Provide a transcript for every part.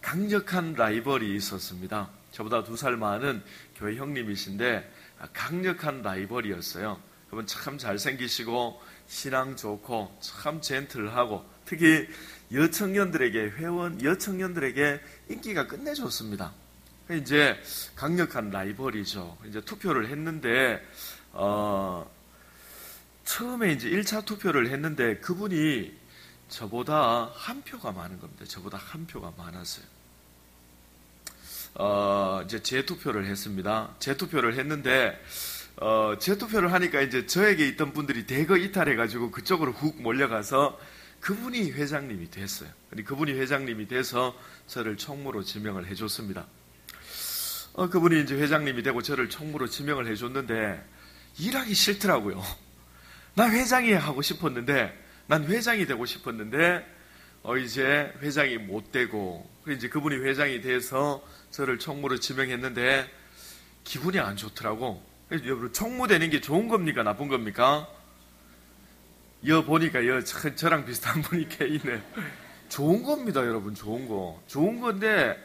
강력한 라이벌이 있었습니다. 저보다 2살 많은 교회 형님이신데 강력한 라이벌이었어요. 그분 참 잘생기시고 신앙 좋고 참 젠틀하고 특히 회원 여청년들에게 인기가 끝내줬습니다. 이제 강력한 라이벌이죠. 이제 투표를 했는데 처음에 이제 1차 투표를 했는데 그분이 저보다 한 표가 많은 겁니다. 저보다 한 표가 많았어요. 이제 재투표를 했습니다. 재투표를 했는데 재투표를 하니까 이제 저에게 있던 분들이 대거 이탈해가지고 그쪽으로 훅 몰려가서 그분이 회장님이 됐어요. 그분이 회장님이 돼서 저를 총무로 지명을 해줬습니다. 그분이 이제 회장님이 되고 저를 총무로 지명을 해줬는데 일하기 싫더라고요. 난 회장이 하고 싶었는데, 난 회장이 되고 싶었는데 이제 회장이 못 되고, 이제 그분이 회장이 돼서 저를 총무로 지명했는데 기분이 안 좋더라고. 여러분, 총무되는 게 좋은 겁니까 나쁜 겁니까? 보니까 저랑 비슷한 분이 계시네. 좋은 겁니다, 여러분. 좋은 건데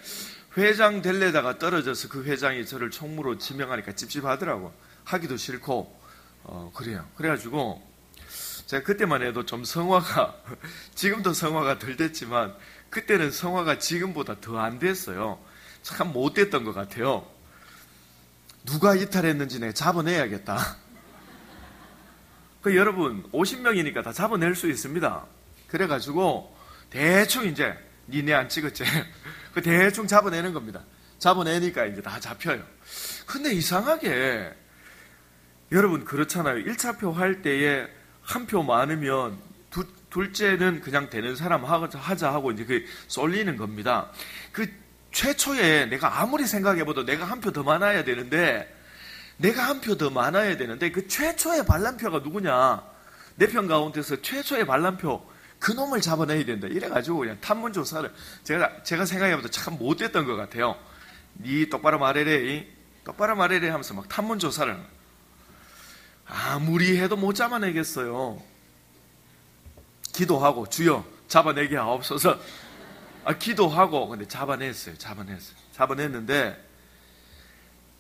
회장 될래다가 떨어져서 그 회장이 저를 총무로 지명하니까 찝찝하더라고. 하기도 싫고 그래요. 그래가지고 제가 그때만 해도 좀 성화가 지금도 성화가 덜 됐지만 그때는 성화가 지금보다 더 안 됐어요. 참 못됐던 것 같아요. 누가 이탈했는지 내가 잡아내야겠다. 여러분 50명이니까 다 잡아낼 수 있습니다. 그래가지고 대충 이제 니네 안 찍었지? 대충 잡아내는 겁니다. 잡아내니까 이제 다 잡혀요. 근데 이상하게 여러분 그렇잖아요. 1차표 할 때에 한 표 많으면 둘째는 그냥 되는 사람 하자 하고 이제 그 쏠리는 겁니다. 최초에 내가 아무리 생각해봐도 내가 한 표 더 많아야 되는데 그 최초의 반란표가 누구냐? 내 편 가운데서 최초의 반란표 그놈을 잡아내야 된다. 이래가지고 그냥 탐문조사를 제가 생각해봐도 참 못됐던 것 같아요. 니 똑바로 말해래 하면서 막 탐문조사를 아무리 해도 못 잡아내겠어요. 기도하고 주여 잡아내게 하옵소서. 기도하고 근데 잡아냈어요. 잡아냈는데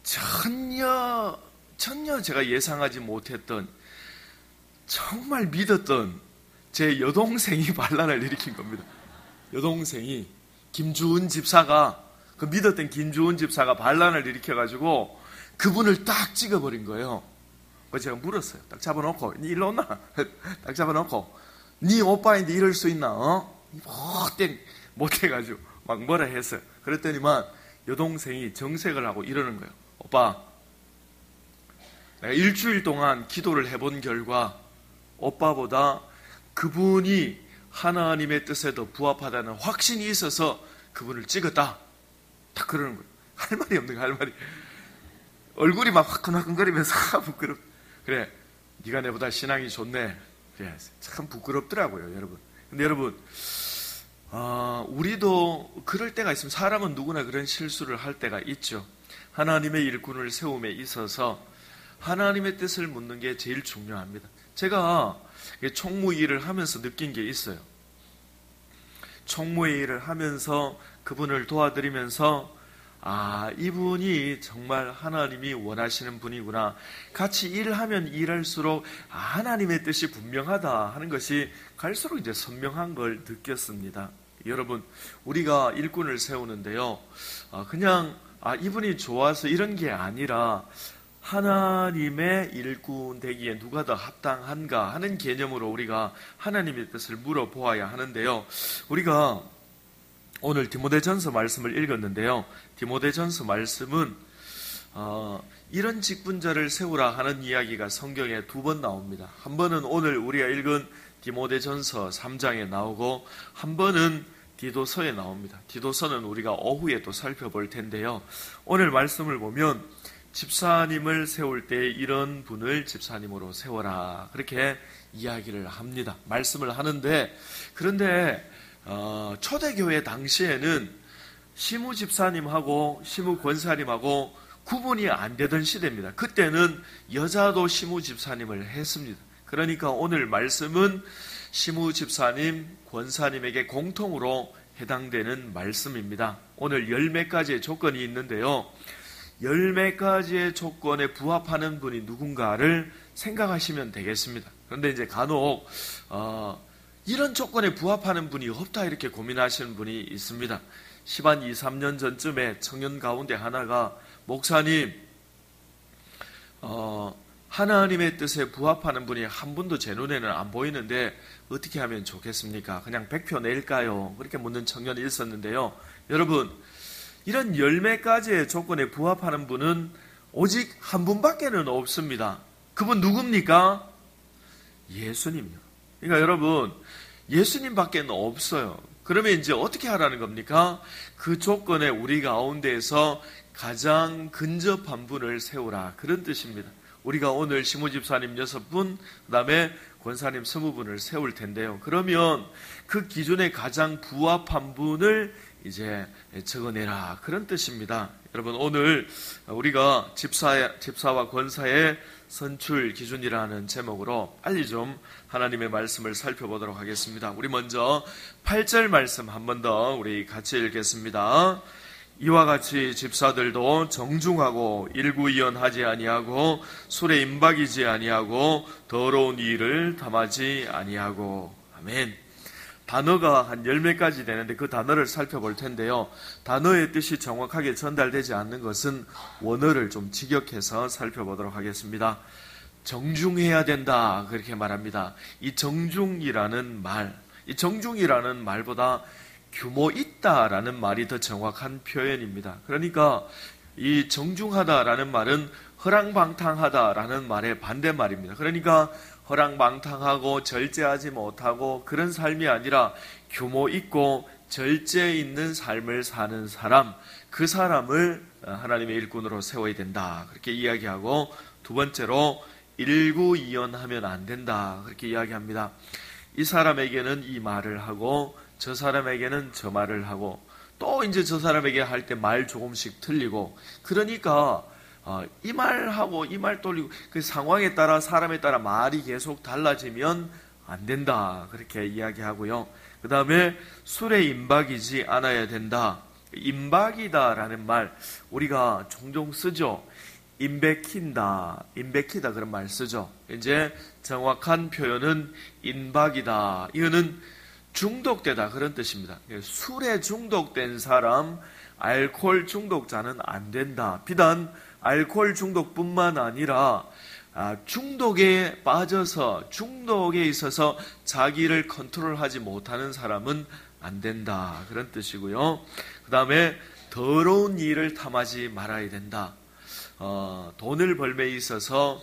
전혀 제가 예상하지 못했던 정말 믿었던 제 여동생이 반란을 일으킨 겁니다. 여동생이 김주은 집사가 믿었던 김주은 집사가 반란을 일으켜가지고 그분을 딱 찍어버린 거예요. 제가 물었어요. 딱 잡아놓고 니 일로 오나? 딱 잡아놓고 니 오빠인데 이럴 수 있나? 못해가지고 막 뭐라 했어요. 그랬더니만 여동생이 정색을 하고 이러는 거예요. 오빠, 내가 일주일 동안 기도를 해본 결과 오빠보다 그분이 하나님의 뜻에 더 부합하다는 확신이 있어서 그분을 찍었다. 딱 그러는 거예요. 할 말이 없는 거야, 할 말이. 얼굴이 막 화끈화끈거리면서 부끄럽. 그래, 네가 내보다 신앙이 좋네. 그래, 참 부끄럽더라고요, 여러분. 근데 여러분, 우리도 그럴 때가 있으면 사람은 누구나 그런 실수를 할 때가 있죠. 하나님의 일꾼을 세움에 있어서 하나님의 뜻을 묻는 게 제일 중요합니다. 제가 총무 일을 하면서 느낀 게 있어요. 총무의 일을 하면서 그분을 도와드리면서 이분이 정말 하나님이 원하시는 분이구나. 같이 일하면 일할수록 하나님의 뜻이 분명하다 하는 것이 갈수록 이제 선명한 걸 느꼈습니다. 여러분, 우리가 일꾼을 세우는데요, 그냥 이분이 좋아서 이런 게 아니라 하나님의 일꾼 되기에 누가 더 합당한가 하는 개념으로 우리가 하나님의 뜻을 물어보아야 하는데요. 우리가 오늘 디모데전서 말씀을 읽었는데요. 디모데전서 말씀은 이런 직분자를 세우라 하는 이야기가 성경에 2번 나옵니다. 한 번은 오늘 우리가 읽은 디모데전서 3장에 나오고 한 번은 디도서에 나옵니다. 디도서는 우리가 오후에 또 살펴볼 텐데요. 오늘 말씀을 보면 집사님을 세울 때 이런 분을 집사님으로 세워라, 그렇게 이야기를 합니다. 말씀을 하는데, 그런데 초대교회 당시에는 시무 집사님하고 시무 권사님하고 구분이 안 되던 시대입니다. 그때는 여자도 시무 집사님을 했습니다. 그러니까 오늘 말씀은 시무 집사님, 권사님에게 공통으로 해당되는 말씀입니다. 오늘 10몇 가지의 조건이 있는데요. 10몇 가지의 조건에 부합하는 분이 누군가를 생각하시면 되겠습니다. 그런데 이제 간혹 이런 조건에 부합하는 분이 없다 이렇게 고민하시는 분이 있습니다. 10한 2, 3년 전쯤에 청년 가운데 하나가 목사님 하나님의 뜻에 부합하는 분이 한 분도 제 눈에는 안 보이는데 어떻게 하면 좋겠습니까? 그냥 100표 낼까요? 그렇게 묻는 청년이 있었는데요. 여러분 이런 10몇 가지의 조건에 부합하는 분은 오직 한 분밖에는 없습니다. 그분 누굽니까? 예수님이요. 그러니까 여러분 예수님밖에 없어요. 그러면 이제 어떻게 하라는 겁니까? 그 조건에 우리 가운데에서 가장 근접한 분을 세우라 그런 뜻입니다. 우리가 오늘 시무집사님 6분 그 다음에 권사님 20분을 세울 텐데요. 그러면 그 기준에 가장 부합한 분을 이제 적어내라 그런 뜻입니다. 여러분 오늘 우리가 집사와 권사의 선출 기준이라는 제목으로 빨리 좀 하나님의 말씀을 살펴보도록 하겠습니다. 우리 먼저 8절 말씀 한 번 더 우리 같이 읽겠습니다. 이와 같이 집사들도 정중하고 일구이연하지 아니하고 술에 임박이지 아니하고 더러운 일을 탐하지 아니하고. 아멘. 단어가 한 10몇 가지 되는데 그 단어를 살펴볼 텐데요. 단어의 뜻이 정확하게 전달되지 않는 것은 원어를 좀 직역해서 살펴보도록 하겠습니다. 정중해야 된다 그렇게 말합니다. 이 정중이라는 말보다 규모 있다라는 말이 더 정확한 표현입니다. 그러니까 이 정중하다라는 말은 허랑방탕하다라는 말의 반대말입니다. 그러니까 허랑방탕하고 절제하지 못하고 그런 삶이 아니라 규모 있고 절제 있는 삶을 사는 사람, 그 사람을 하나님의 일꾼으로 세워야 된다 그렇게 이야기하고, 두 번째로 일구이연하면 안 된다 그렇게 이야기합니다. 이 사람에게는 이 말을 하고 저 사람에게는 저 말을 하고 또 이제 저 사람에게 할 때 말 조금씩 틀리고, 그러니까 이 말하고 이 말 돌리고 그 상황에 따라 사람에 따라 말이 계속 달라지면 안 된다 그렇게 이야기하고요. 그 다음에 술에 임박이지 않아야 된다. 임박이다라는 말 우리가 종종 쓰죠. 임백힌다 그런 말 쓰죠. 이제 정확한 표현은 임박이다. 이거는 중독되다 그런 뜻입니다. 술에 중독된 사람, 알코올 중독자는 안 된다. 비단 알코올 중독뿐만 아니라 중독에 빠져서 중독에 있어서 자기를 컨트롤하지 못하는 사람은 안 된다 그런 뜻이고요. 그 다음에 더러운 일을 탐하지 말아야 된다. 돈을 벌매에 있어서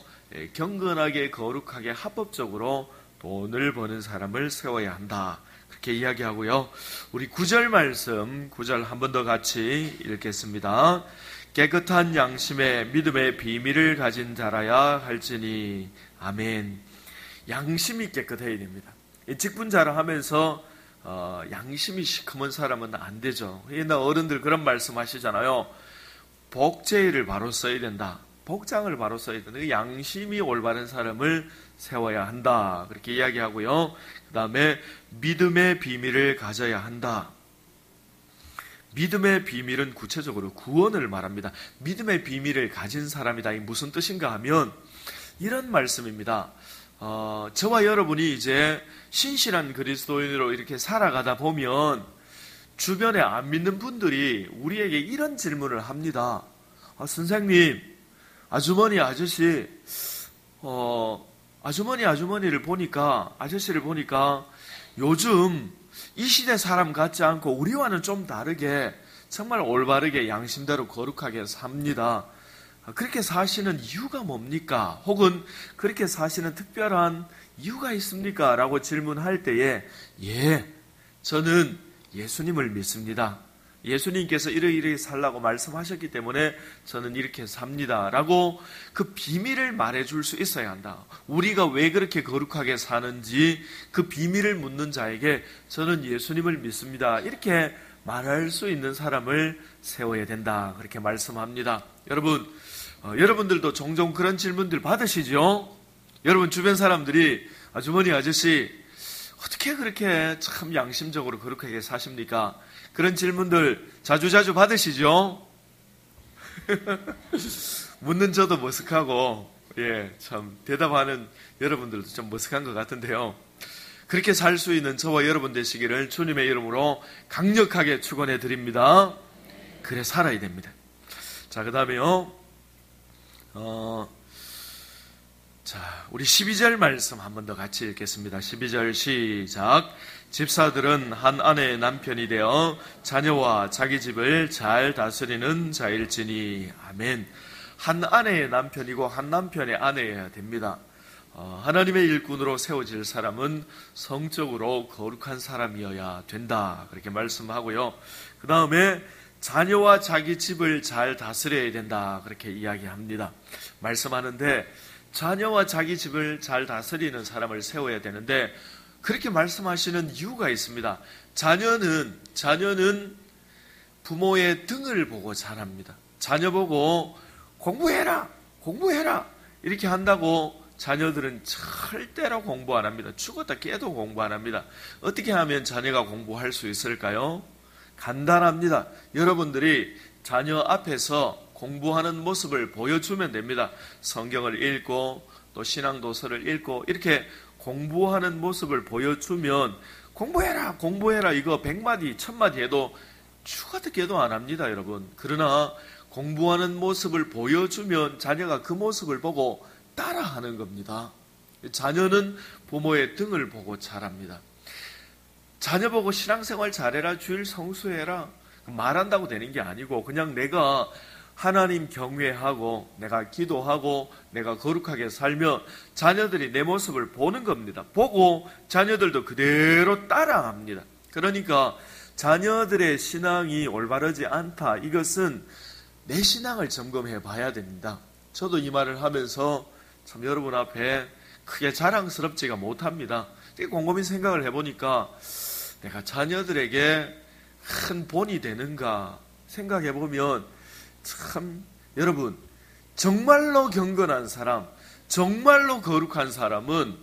경건하게 거룩하게 합법적으로 돈을 버는 사람을 세워야 한다 그렇게 이야기하고요. 우리 9절 말씀 9절 한 번 더 같이 읽겠습니다. 깨끗한 양심에 믿음의 비밀을 가진 자라야 할지니. 아멘. 양심이 깨끗해야 됩니다. 직분자를 하면서 양심이 시커먼 사람은 안 되죠. 옛날 어른들 그런 말씀 하시잖아요. 복제를 바로 써야 된다. 복장을 바로 써야 된다. 양심이 올바른 사람을 세워야 한다 그렇게 이야기하고요. 그 다음에 믿음의 비밀을 가져야 한다. 믿음의 비밀은 구체적으로 구원을 말합니다. 믿음의 비밀을 가진 사람이다. 이게 무슨 뜻인가 하면 이런 말씀입니다. 저와 여러분이 이제 신실한 그리스도인으로 이렇게 살아가다 보면 주변에 안 믿는 분들이 우리에게 이런 질문을 합니다. 선생님, 아주머니, 아저씨, 아주머니를 보니까, 아저씨를 보니까 요즘 이 시대 사람 같지 않고 우리와는 좀 다르게 정말 올바르게 양심대로 거룩하게 삽니다. 그렇게 사시는 이유가 뭡니까? 혹은 그렇게 사시는 특별한 이유가 있습니까? 라고 질문할 때에 저는 예수님을 믿습니다. 예수님께서 이렇게 살라고 말씀하셨기 때문에 저는 이렇게 삽니다 라고 그 비밀을 말해줄 수 있어야 한다. 우리가 왜 그렇게 거룩하게 사는지 그 비밀을 묻는 자에게 저는 예수님을 믿습니다 이렇게 말할 수 있는 사람을 세워야 된다 그렇게 말씀합니다. 여러분, 여러분들도 종종 그런 질문들 받으시죠? 여러분 주변 사람들이 아주머니, 아저씨, 어떻게 그렇게 참 양심적으로 거룩하게 사십니까? 그런 질문들 자주자주 받으시죠? 묻는 저도 머쓱하고, 참 대답하는 여러분들도 좀 머쓱한 것 같은데요. 그렇게 살 수 있는 저와 여러분 되시기를 주님의 이름으로 강력하게 축원해 드립니다. 그래 살아야 됩니다. 자, 그 다음에요. 우리 12절 말씀 한 번 더 같이 읽겠습니다. 12절 시작. 집사들은 한 아내의 남편이 되어 자녀와 자기 집을 잘 다스리는 자일지니. 아멘. 한 아내의 남편이고 한 남편의 아내여야 됩니다. 하나님의 일꾼으로 세워질 사람은 성적으로 거룩한 사람이어야 된다, 그렇게 말씀하고요. 그 다음에 자녀와 자기 집을 잘 다스려야 된다, 그렇게 이야기합니다. 말씀하는데 자녀와 자기 집을 잘 다스리는 사람을 세워야 되는데 그렇게 말씀하시는 이유가 있습니다. 자녀는 부모의 등을 보고 자랍니다. 자녀 보고 공부해라 이렇게 한다고 자녀들은 절대로 공부 안 합니다. 죽었다 깨도 공부 안 합니다. 어떻게 하면 자녀가 공부할 수 있을까요? 간단합니다. 여러분들이 자녀 앞에서 공부하는 모습을 보여주면 됩니다. 성경을 읽고 또 신앙도서를 읽고 이렇게 공부하는 모습을 보여주면 공부해라 이거 100마디 1000마디 해도 죽어도 깨도 안 합니다, 여러분. 그러나 공부하는 모습을 보여주면 자녀가 그 모습을 보고 따라하는 겁니다. 자녀는 부모의 등을 보고 자랍니다. 자녀 보고 신앙생활 잘해라, 주일 성수해라 말한다고 되는 게 아니고 그냥 내가 하나님 경외하고 내가 기도하고 내가 거룩하게 살면 자녀들이 내 모습을 보는 겁니다. 보고 자녀들도 그대로 따라합니다. 그러니까 자녀들의 신앙이 올바르지 않다, 이것은 내 신앙을 점검해 봐야 됩니다. 저도 이 말을 하면서 참 여러분 앞에 크게 자랑스럽지가 못합니다. 곰곰이 생각을 해보니까 내가 자녀들에게 큰 본이 되는가 생각해 보면 참 여러분, 정말로 경건한 사람, 정말로 거룩한 사람은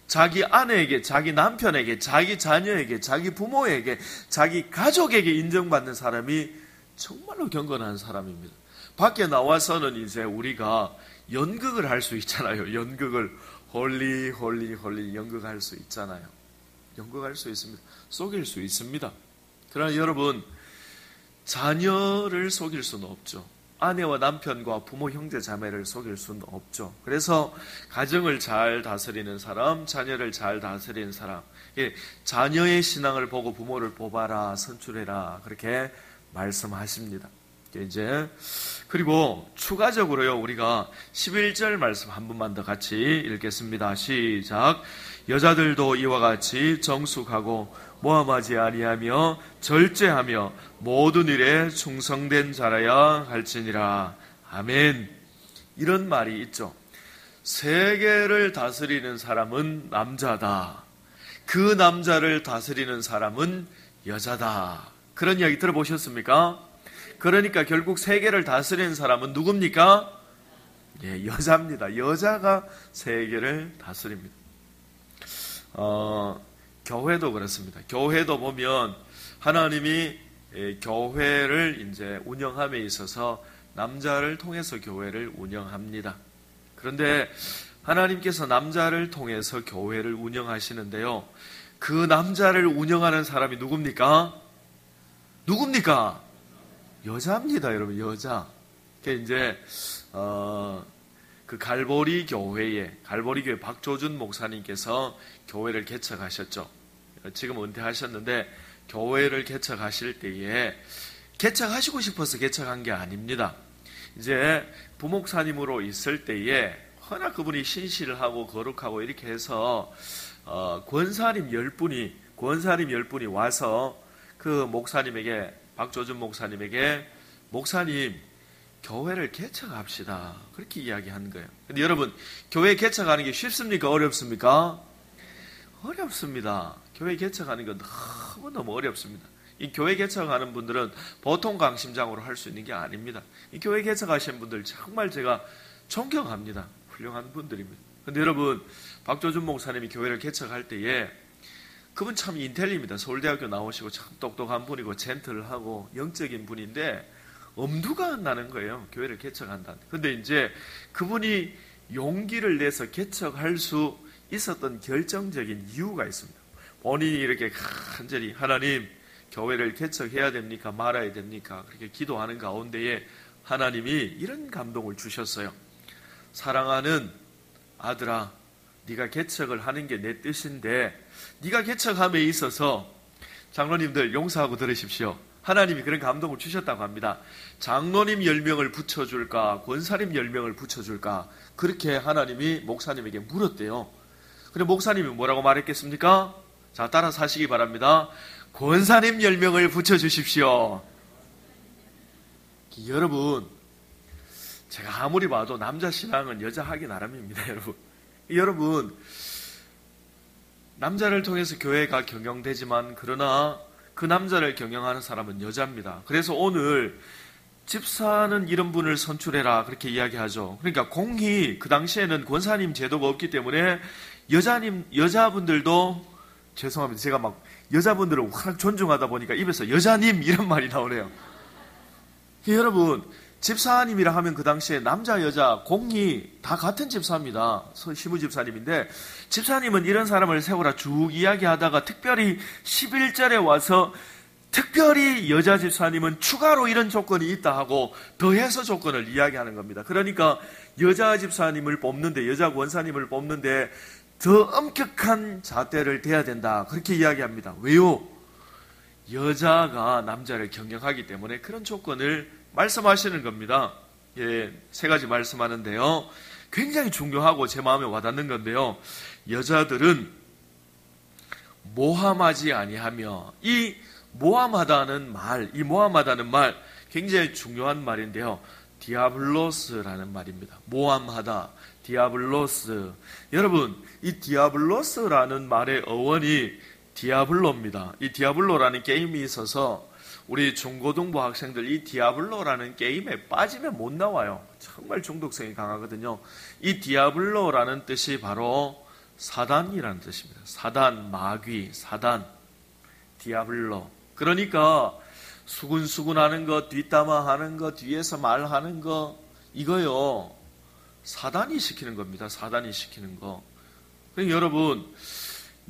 자기 아내에게, 자기 남편에게, 자기 자녀에게, 자기 부모에게, 자기 가족에게 인정받는 사람이 정말로 경건한 사람입니다. 밖에 나와서는 이제 우리가 연극을 할 수 있잖아요. 연극을 홀리 연극할 수 있잖아요. 연극할 수 있습니다. 속일 수 있습니다. 그러나 여러분, 자녀를 속일 수는 없죠. 아내와 남편과 부모, 형제, 자매를 속일 수는 없죠. 그래서 가정을 잘 다스리는 사람, 자녀를 잘 다스리는 사람, 자녀의 신앙을 보고 부모를 뽑아라, 선출해라, 그렇게 말씀하십니다. 이제 그리고 추가적으로요, 우리가 11절 말씀 한 번만 더 같이 읽겠습니다. 시작. 여자들도 이와 같이 정숙하고 모함하지 아니하며 절제하며 모든 일에 충성된 자라야 할지니라. 아멘. 이런 말이 있죠. 세계를 다스리는 사람은 남자다, 그 남자를 다스리는 사람은 여자다, 그런 이야기 들어보셨습니까? 그러니까 결국 세계를 다스리는 사람은 누굽니까? 여자입니다. 여자가 세계를 다스립니다. 교회도 그렇습니다. 교회도 보면 하나님이 교회를 이제 운영함에 있어서 남자를 통해서 교회를 운영합니다. 그런데 하나님께서 남자를 통해서 교회를 운영하시는데요, 그 남자를 운영하는 사람이 누굽니까? 여자입니다, 여러분. 여자. 이제 그 갈보리 교회 박조준 목사님께서 교회를 개척하셨죠. 지금 은퇴하셨는데 교회를 개척하실 때에 개척하시고 싶어서 개척한 게 아닙니다. 이제 부목사님으로 있을 때에 워낙 그분이 신실하고 거룩하고 이렇게 해서 권사님 10분이 와서 그 목사님에게, 박조준 목사님에게, 목사님 교회를 개척합시다, 그렇게 이야기한 거예요. 근데 여러분, 교회 개척하는 게 쉽습니까? 어렵습니까? 어렵습니다. 교회 개척하는 건 너무너무 어렵습니다. 이 교회 개척하는 분들은 보통 강심장으로 할 수 있는 게 아닙니다. 이 교회 개척하신 분들 정말 제가 존경합니다. 훌륭한 분들입니다. 근데 여러분, 박조준 목사님이 교회를 개척할 때에 그분 참 인텔리입니다. 서울대학교 나오시고 참 똑똑한 분이고 젠틀하고 영적인 분인데 엄두가 안 나는 거예요. 교회를 개척한다. 근데 이제 그분이 용기를 내서 개척할 수 있었던 결정적인 이유가 있습니다. 본인이 이렇게 간절히 하나님 교회를 개척해야 됩니까? 말아야 됩니까? 그렇게 기도하는 가운데에 하나님이 이런 감동을 주셨어요. 사랑하는 아들아, 네가 개척을 하는 게 내 뜻인데 네가 개척함에 있어서 장로님들 용서하고 들으십시오. 하나님이 그런 감동을 주셨다고 합니다. 장로님 10명을 붙여줄까? 권사님 10명을 붙여줄까? 그렇게 하나님이 목사님에게 물었대요. 그래 목사님이 뭐라고 말했겠습니까? 자, 따라서 하시기 바랍니다. 권사님 10명을 붙여주십시오. 여러분, 제가 아무리 봐도 남자 신앙은 여자 하기 나름입니다. 여러분, 남자를 통해서 교회가 경영되지만 그러나 그 남자를 경영하는 사람은 여자입니다. 그래서 오늘 집사는 이런 분을 선출해라 그렇게 이야기하죠. 그러니까 공히 그 당시에는 권사님 제도가 없기 때문에 여자분들도 죄송합니다. 제가 막 여자분들을 워낙 존중하다 보니까 입에서 여자님 이런 말이 나오네요. 여러분, 집사님이라 하면 그 당시에 남자 여자 공이 다 같은 집사입니다. 시무 집사님인데 집사님은 이런 사람을 세우라 쭉 이야기하다가 특별히 11절에 와서 특별히 여자 집사님은 추가로 이런 조건이 있다 하고 더해서 조건을 이야기하는 겁니다. 그러니까 여자 집사님을 뽑는데, 여자 권사님을 뽑는데 더 엄격한 잣대를 대야 된다 그렇게 이야기합니다. 왜요? 여자가 남자를 경영하기 때문에 그런 조건을 말씀하시는 겁니다. 예, 3가지 말씀하는데요. 굉장히 중요하고 제 마음에 와닿는 건데요. 여자들은 모함하지 아니하며, 이 모함하다는 말 굉장히 중요한 말인데요. 디아블로스라는 말입니다. 모함하다, 디아블로스. 여러분, 이 디아블로스라는 말의 어원이 디아블로입니다. 이 디아블로라는 게임이 있어서 우리 중고등부 학생들 이 디아블로라는 게임에 빠지면 못 나와요. 정말 중독성이 강하거든요. 이 디아블로라는 뜻이 바로 사단이라는 뜻입니다. 사단, 마귀, 사단, 디아블로. 그러니까 수군수군하는 거, 뒷담화하는 거, 뒤에서 말하는 거, 이거요 사단이 시키는 겁니다. 사단이 시키는 거. 그러니까 여러분,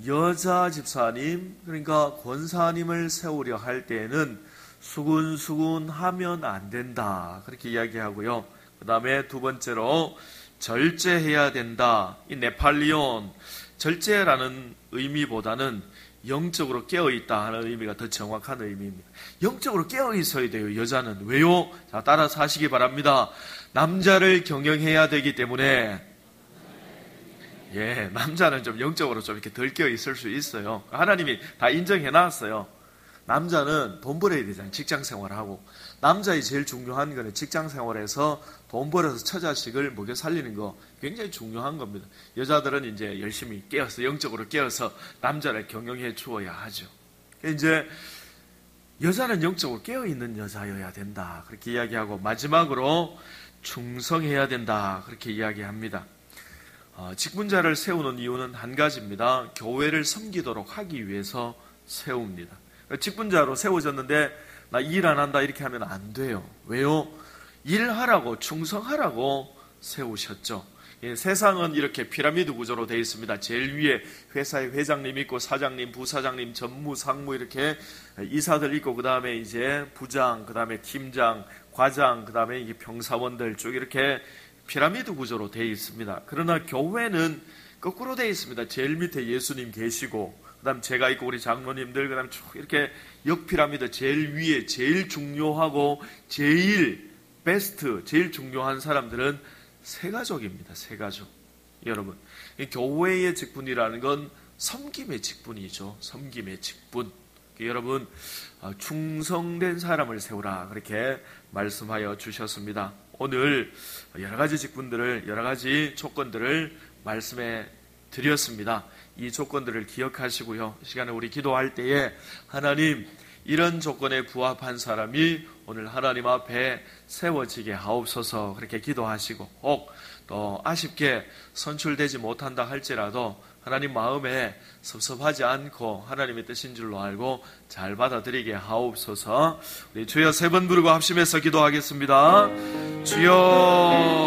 여자 집사님, 그러니까 권사님을 세우려 할 때에는 수군수군하면 안 된다 그렇게 이야기하고요. 그 다음에 2번째로 절제해야 된다. 이 네팔리온, 절제라는 의미보다는 영적으로 깨어있다 하는 의미가 더 정확한 의미입니다. 영적으로 깨어있어야 돼요, 여자는. 왜요? 자, 따라서 하시기 바랍니다. 남자를 경영해야 되기 때문에, 예, 남자는 좀 영적으로 좀 이렇게 덜 깨어있을 수 있어요. 하나님이 다 인정해 놨어요. 남자는 돈 벌어야 되잖아요. 직장 생활하고. 남자의 제일 중요한 거는 직장 생활에서 돈 벌어서 처자식을 먹여 살리는 거 굉장히 중요한 겁니다. 여자들은 이제 열심히 깨어서, 영적으로 깨어서 남자를 경영해 주어야 하죠. 이제 여자는 영적으로 깨어있는 여자여야 된다 그렇게 이야기하고, 마지막으로 충성해야 된다 그렇게 이야기합니다. 직분자를 세우는 이유는 한 가지입니다. 교회를 섬기도록 하기 위해서 세웁니다. 직분자로 세워졌는데 나 일 안 한다 이렇게 하면 안 돼요. 왜요? 일하라고, 충성하라고 세우셨죠. 예, 세상은 이렇게 피라미드 구조로 되어 있습니다. 제일 위에 회사의 회장님 있고 사장님, 부사장님, 전무, 상무 이렇게 이사들 있고, 그 다음에 이제 부장, 그 다음에 팀장, 과장, 그 다음에 이게 병사원들 쭉 이렇게 피라미드 구조로 되어 있습니다. 그러나 교회는 거꾸로 되어 있습니다. 제일 밑에 예수님 계시고, 그 다음 제가 있고 우리 장로님들, 그 다음 쭉 이렇게 역피라미드 제일 위에 제일 중요하고 제일 베스트, 제일 중요한 사람들은 세가족입니다. 세가족. 여러분, 교회의 직분이라는 건 섬김의 직분이죠. 섬김의 직분. 여러분, 충성된 사람을 세우라 그렇게 말씀하여 주셨습니다. 오늘 여러 가지 직분들을, 여러 가지 조건들을 말씀해 드렸습니다. 이 조건들을 기억하시고요. 이 시간에 우리 기도할 때에 하나님, 이런 조건에 부합한 사람이 오늘 하나님 앞에 세워지게 하옵소서 그렇게 기도하시고, 혹 또 아쉽게 선출되지 못한다 할지라도 하나님 마음에 섭섭하지 않고 하나님의 뜻인 줄로 알고 잘 받아들이게 하옵소서. 우리 주여 3번 부르고 합심해서 기도하겠습니다. 주여